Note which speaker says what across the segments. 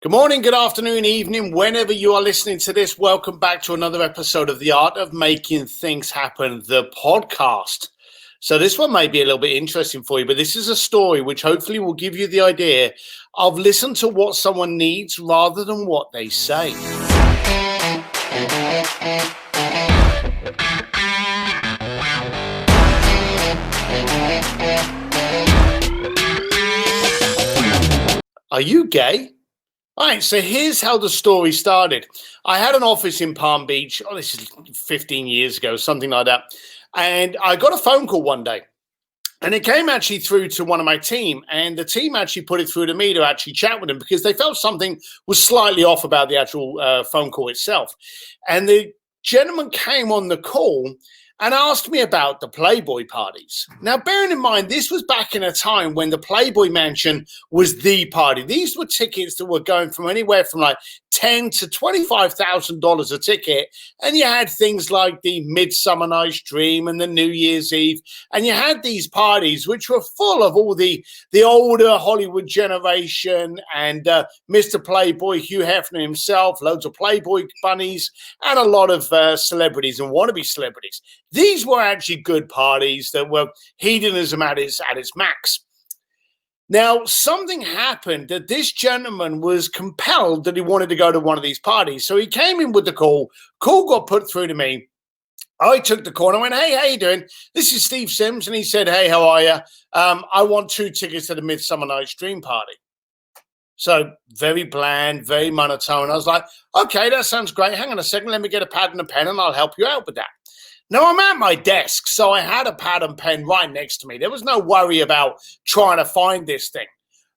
Speaker 1: Good morning, good afternoon, evening, whenever you are listening to this. Welcome back to another episode of The Art of Making Things Happen, the podcast. So this one may be a little bit interesting for you, but this is a story which hopefully will give you the idea of listen to what someone needs rather than what they say. Are you gay? All right, so here's how the story started. I had an office in Palm Beach. Oh, this is 15 years ago, something like that. And I got a phone call one day. And it came actually through to one of my team. And the team actually put it through to me to actually chat with him because they felt something was slightly off about the actual phone call itself. And the gentleman came on the call and asked me about the Playboy parties. Now, bearing in mind, this was back in a time when the Playboy Mansion was the party. These were tickets that were going from anywhere from like $10,000 to $25,000 a ticket. And you had things like the Midsummer Night's Dream and the New Year's Eve. And you had these parties which were full of all the older Hollywood generation and Mr. Playboy, Hugh Hefner himself, loads of Playboy bunnies, and a lot of celebrities and wannabe celebrities. These were actually good parties that were hedonism at its max. Now, something happened that this gentleman was compelled that he wanted to go to one of these parties. So he came in with the call. Call got put through to me. I took the call and I went, "Hey, how you doing? This is Steve Sims." And he said, "Hey, how are you? I want 2 tickets to the Midsummer Night's Dream party." So very bland, very monotone. I was like, "Okay, that sounds great. Hang on a second. Let me get a pad and a pen and I'll help you out with that." Now, I'm at my desk, so I had a pad and pen right next to me. There was no worry about trying to find this thing.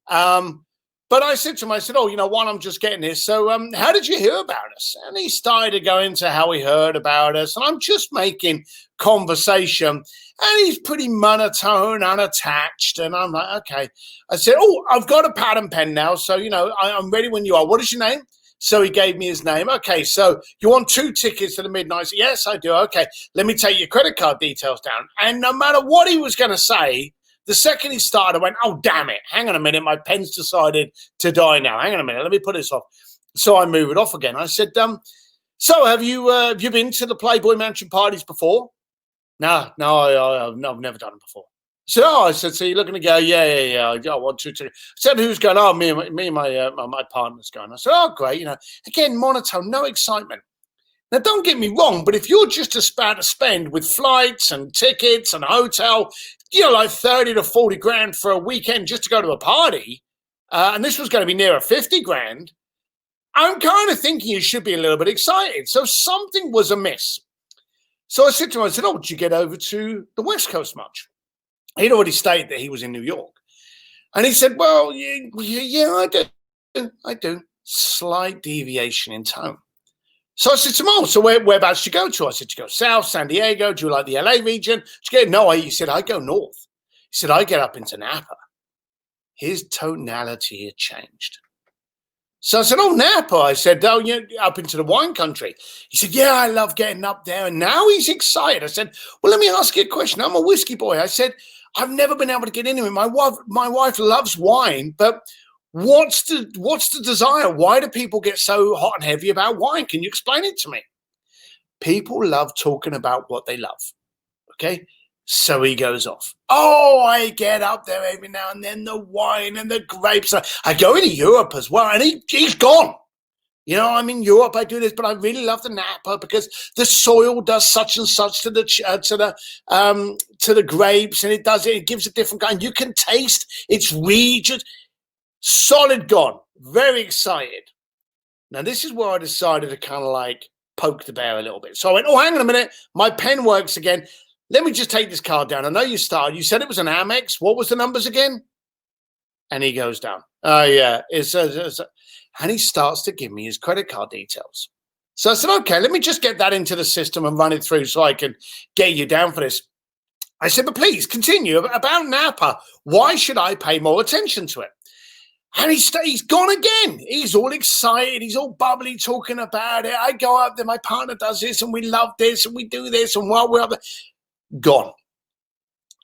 Speaker 1: But I said to him, I said, "Oh, while I'm just getting this, so how did you hear about us?" And he started to go into how he heard about us. And I'm just making conversation. And he's pretty monotone, unattached. And I'm like, okay. I said, "Oh, I've got a pad and pen now. So, I'm ready when you are. What is your name?" So he gave me his name. "Okay, so you want 2 tickets to the midnight?" "Yes, I do." "Okay, let me take your credit card details down." And no matter what he was going to say, the second he started, I went, "Oh, damn it. Hang on a minute. My pen's decided to die now. Hang on a minute. Let me put this off." So I move it off again. I said, "So have you been to the Playboy Mansion parties before?" No, I've never done it before." I said, "So you're looking to go?" Yeah. I want to. I said, "Who's going?" "Oh, me and my partner's going." I said, "Oh, great." Again, monotone, no excitement. Now, don't get me wrong, but if you're just about to spend with flights and tickets and hotel, like 30 to 40 grand for a weekend just to go to a party, and this was going to be nearer 50 grand, I'm kind of thinking you should be a little bit excited. So something was amiss. So I said to him, I said, "Oh, did you get over to the West Coast much?" He'd already stated that he was in New York. And he said, "Well, yeah, I do. Slight deviation in tone." So I said to him, "Oh, so whereabouts do you go to?" I said, "Do you go south, San Diego? Do you like the LA region?" He said, "I go north." He said, "I get up into Napa." His tonality had changed. So I said, "Oh, Napa." I said, "Oh, you're up into the wine country." He said, "Yeah, I love getting up there." And now he's excited. I said, "Well, let me ask you a question. I'm a whiskey boy." I said, "I've never been able to get into it. My wife loves wine, but what's the desire? Why do people get so hot and heavy about wine? Can you explain it to me?" People love talking about what they love. Okay. So he goes off. "Oh, I get up there every now and then, the wine and the grapes. I go into Europe as well." And he's gone. "I'm in Europe, I do this, but I really love the Napa because the soil does such and such to the grapes, and it gives a different kind. You can taste its region." Solid gone. Very excited. Now, this is where I decided to kind of like poke the bear a little bit. So I went, "Oh, hang on a minute. My pen works again. Let me just take this card down. I know you started. You said it was an Amex. What was the numbers again?" And he goes down. "Oh, yeah. And he starts to give me his credit card details. So I said, "Okay, let me just get that into the system and run it through so I can get you down for this." I said, "But please continue about Napa. Why should I pay more attention to it?" And he's gone again. He's all excited. He's all bubbly talking about it. "I go up there. My partner does this and we love this and we do this. And while we're up there," gone.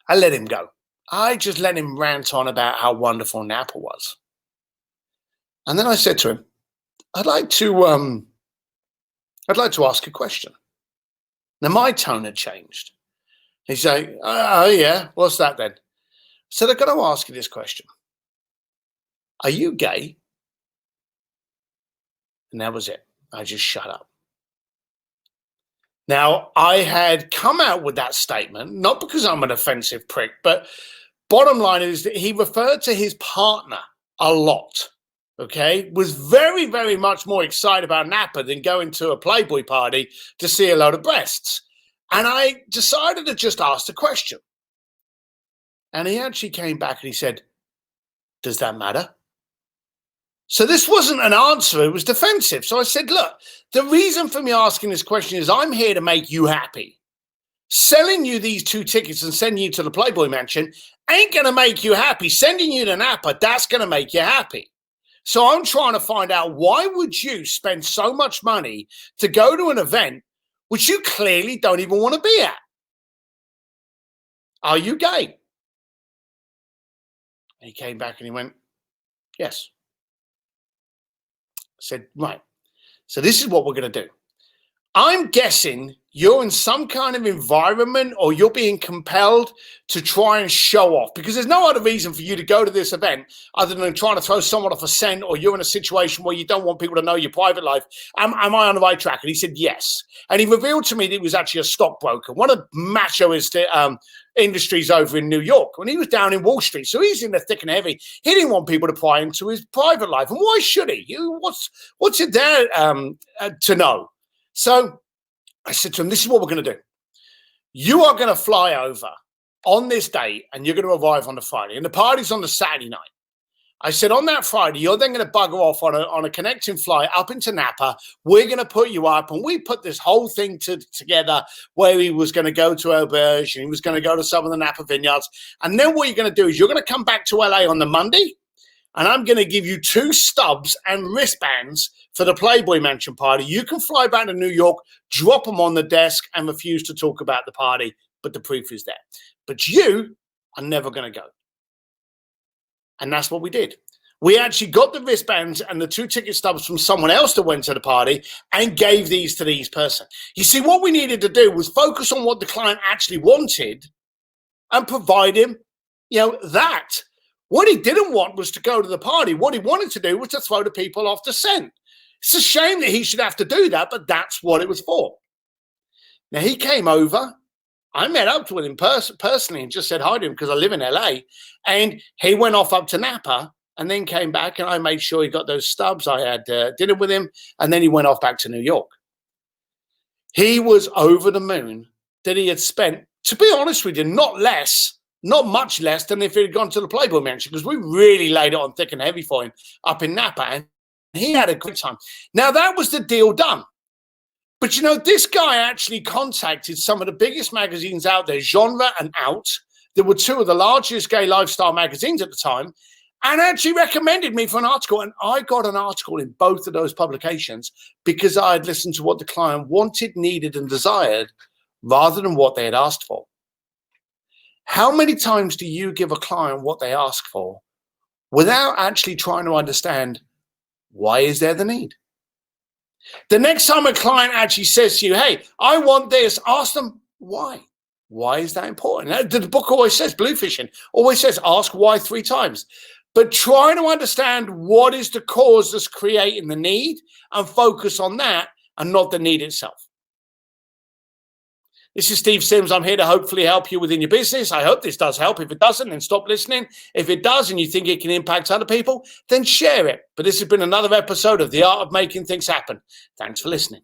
Speaker 1: I let him go. I just let him rant on about how wonderful Napa was. And then I said to him, I'd like to ask a question. Now my tone had changed. He's like, oh yeah, what's that then? So they're going to ask you this question. Are you gay? And that was it. I just shut up. Now, I had come out with that statement, not because I'm an offensive prick, but bottom line is that he referred to his partner a lot, okay? Was very, very much more excited about Napa than going to a Playboy party to see a load of breasts. And I decided to just ask the question. And he actually came back and he said, does that matter? So this wasn't an answer, it was defensive. So I said, look, the reason for me asking this question is I'm here to make you happy. Selling you these 2 tickets and sending you to the Playboy Mansion ain't going to make you happy. Sending you to Napa, that's going to make you happy. So I'm trying to find out, why would you spend so much money to go to an event which you clearly don't even want to be at? Are you gay? And he came back and he went, yes. I said, right. So this is what we're going to do. I'm guessing you're in some kind of environment, or you're being compelled to try and show off, because there's no other reason for you to go to this event other than trying to throw someone off a scent, or you're in a situation where you don't want people to know your private life. Am I on the right track? And he said, yes. And he revealed to me that he was actually a stockbroker, one of the machoist industries over in New York, when he was down in Wall Street. So he's in the thick and heavy. He didn't want people to pry into his private life. And why should he? What's it there to know? So I said to him, this is what we're going to do. You are going to fly over on this day and you're going to arrive on the Friday. And the party's on the Saturday night. I said, on that Friday, you're then going to bugger off on a connecting flight up into Napa. We're going to put you up. And we put this whole thing together where he was going to go to Auberge and he was going to go to some of the Napa vineyards. And then what you're going to do is you're going to come back to LA on the Monday. And I'm going to give you 2 stubs and wristbands for the Playboy Mansion party. You can fly back to New York, drop them on the desk, and refuse to talk about the party, but the proof is there. But you are never going to go. And that's what we did. We actually got the wristbands and the 2 ticket stubs from someone else that went to the party and gave these to these person. You see, what we needed to do was focus on what the client actually wanted and provide him, that. What he didn't want was to go to the party. What he wanted to do was to throw the people off the scent. It's a shame that he should have to do that, but that's what it was for. Now, he came over. I met up with him personally and just said hi to him because I live in LA. And he went off up to Napa and then came back, and I made sure he got those stubs. I had dinner with him, and then he went off back to New York. He was over the moon that he had spent, to be honest with you, not much less than if he had gone to the Playboy Mansion, because we really laid it on thick and heavy for him up in Napa, and he had a good time. Now, that was the deal done. But, this guy actually contacted some of the biggest magazines out there, Genre and Out. There were 2 of the largest gay lifestyle magazines at the time, and actually recommended me for an article. And I got an article in both of those publications because I had listened to what the client wanted, needed, and desired rather than what they had asked for. How many times do you give a client what they ask for without actually trying to understand, why is there the need? The next time a client actually says to you, hey, I want this, ask them why. Why is that important? The book always says, Bluefishing, always says, ask why 3 times. But try to understand what is the cause that's creating the need and focus on that and not the need itself. This is Steve Sims. I'm here to hopefully help you within your business. I hope this does help. If it doesn't, then stop listening. If it does and you think it can impact other people, then share it. But this has been another episode of The Art of Making Things Happen. Thanks for listening.